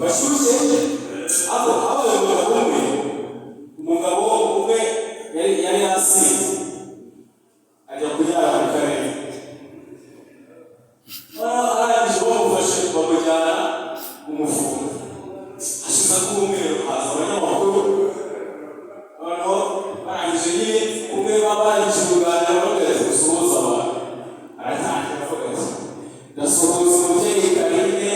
bashushe abo umugabo umwe yari hasi ajya kuryama mu karere arangije bamufashe bamujyana umufungo ashize k'umweru haza abanyamakuru noneho barangije nyine umwe barangije kuganira bamwereka gusuhuza abantu aratangira avuga ati ndasuhuza umubyeyi Karine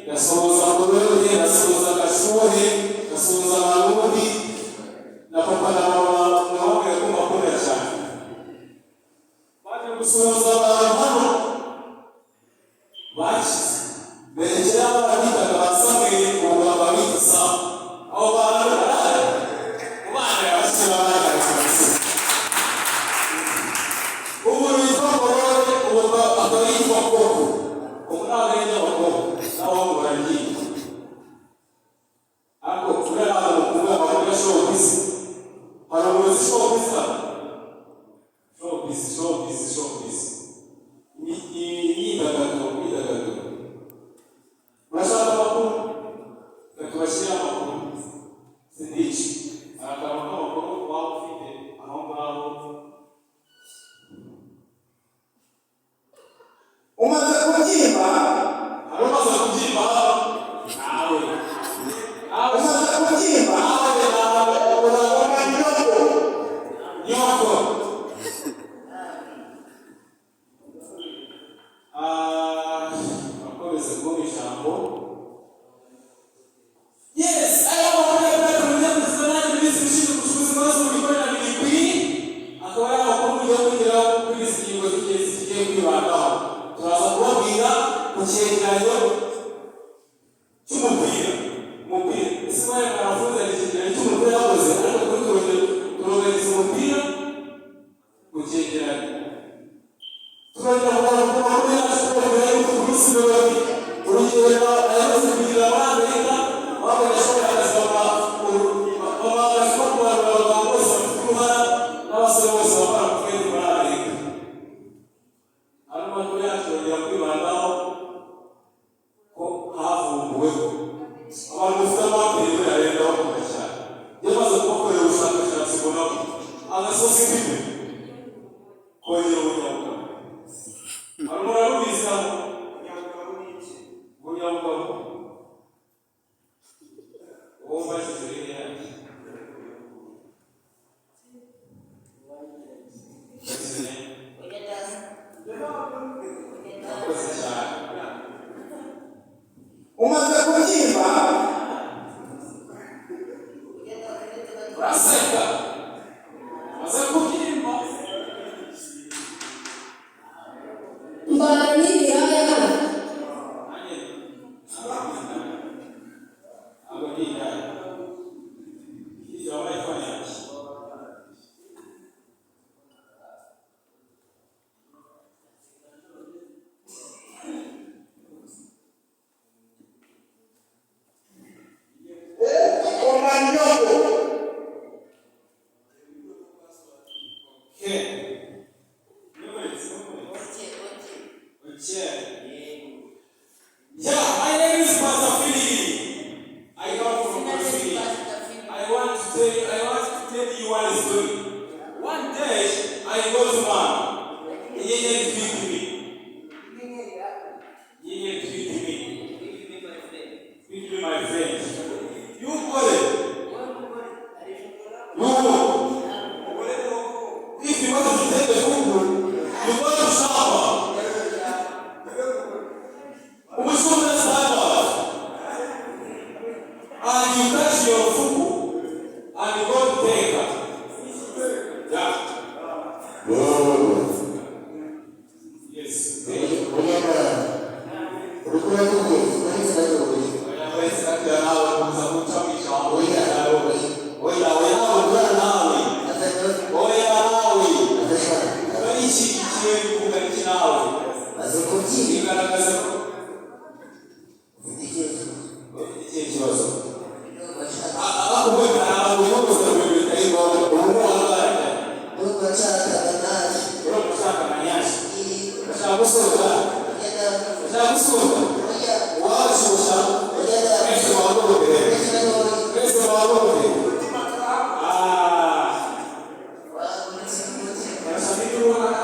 ndasuhuza Gorode ndasuhuza Gashuhe ndasuhuza Abarundi na papa na mama mwabwira ko mbakunda cyane baje gusuhuza abantu hano bakize berekera ababitaga ba Samweli ubu babita Sam abo bantu barahari mu bana yabasize barahagaritse ubu yitwa Gorode ubu akaba yitwa Koko ubu ntabwo ari inyabakobwa naho muragiye ariko kubera abantu kuvuga bakora showbiz hari umuyobozi showbiz imyidagaduro urashaka amakuru tubashyira amakuru sindici arakaba n'amakuru waba ufite aho ngaho umaze kubyimba hari umaze kubyimba nawe umaze kubyimba nawe urabona nyoko akomeze kuba ijambo yes akaba ari amakuru yo kugira kuri izi ngingo zigiye kwibandaho turaza kubabwira ku cyegeranyo cy'umupira ese bari barafunze ikigereranyo cy'umupira yakoze ariko kuri turoganiza umupira ku cyegeranyo turagira ngo amakuru yacu kubabwira yuko ku minsi mirongo urugendo ayamaze kugira muri Amerika babonye ashobora akazaba babasha kubarura abagabo bose bafite uruhara n'abasore bose bakora ku twende muri Amerika hano amakuru yacu yongera kwibandaho ko havumbuweho abantu bafite amapiri bararenda bakunda cyane yamaze kubakorera ubushakashatsi mbona ko agasozi k'imbere kongera ubunyabugabo hari murarubizi hano ubunyabugabo uwo mbashije rero yanjye umaze kubyimba uraseka umaze kubyimba mbara n'ibiraya abo ni ibiraya iyo wabaye fani yanjye Yeah, my name is Pastor Philly. I come from Philly. I want to tell you one story. One day, I go to man. He didn't speak to me. Speak to my friend. You call it. If you want to take the food, you go to shop. And you touch your food and you go to take it. Yeah. Yes. Wazi arasabika ubona